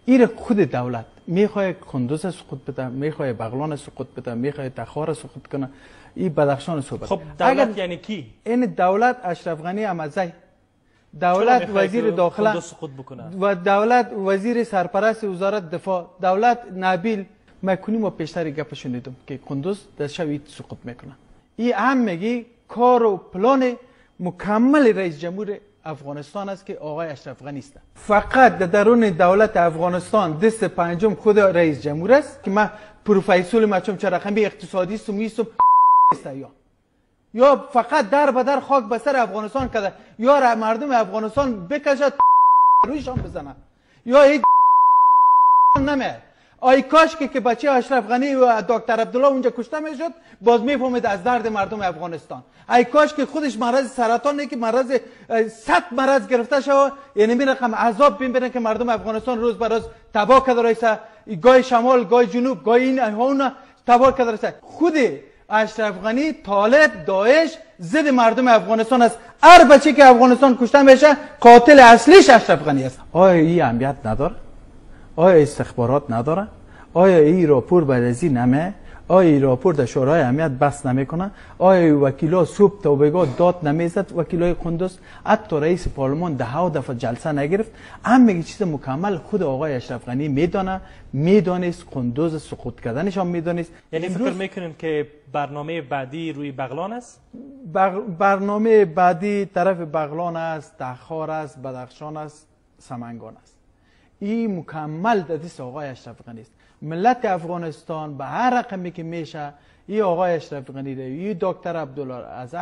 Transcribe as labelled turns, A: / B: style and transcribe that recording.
A: این خود دولت میخواد کندوز سقوط بده، میخواد بغلان سقوط بده، میخواد تخار سقوط کنه، این بدخشان صحبت.
B: خب دولت یعنی کی؟
A: این دولت اشرف غنی امزی، دولت وزیر داخله و دولت وزیر سرپرست وزارت دفاع، دولت نبیل مکنی ما پیشتری گپ شنیدم که کندوز در شب سقوط میکنه. این هم میگی کار و پلان مکمل رئیس جمهور افغانستان است که آقای اشرف غنی است. فقط در درون دولت افغانستان دست پنجم خود رئیس جمهور است که من پروفسور مچم چه رقمی اقتصادی سمیستم است یا فقط در به در خاک به سر افغانستان کرده یا مردم افغانستان بکشد رویشان بزنه یا هیچ نمیاد. آی کاش که بچه اشرف غنی و دکتر عبدالله اونجا کشته میشد باز میفهمید از درد مردم افغانستان. ای کاش که خودش مرض سرطان نه که مرض 100 مرض گرفته شود، یعنی می رقم عذاب ببینه که مردم افغانستان روز به روز تباه کرده رایسه، گای شمال گای جنوب گای این هون تباه کرده رایسه. خود اشرف غنی طالب داعش ضد مردم افغانستان است. هر بچه که افغانستان کشته میشه قاتل اصلیش اشرف غنی است. آیا این اهمیت نداره؟ آیا استخبارات نداره؟ آیا این راپور بررسی نمیه؟ آیا این راپور در شورای امنیت بحث نمیکنه؟ آیا وکیلا صبح تا بگاه داد نمیزد؟ وکیلای قندوز حتی رئیس پارلمان ده دفعه جلسه نگرفت. همه چیز مکمل خود آقای اشرف غنی میدانه، میدانست قندوز سقوط کردنش هم میدانست.
B: یعنی فکر میکنین که برنامه بعدی روی بغلان است؟
A: برنامه بعدی طرف بغلان است، تخار است، بدخشان است، سمنگان است. این مکمل در دست آقای اشرف غنی است. ملت افغانستان به هر رقمی که میشه این آقای اشرف غنی ده، این دکتر عبدالله از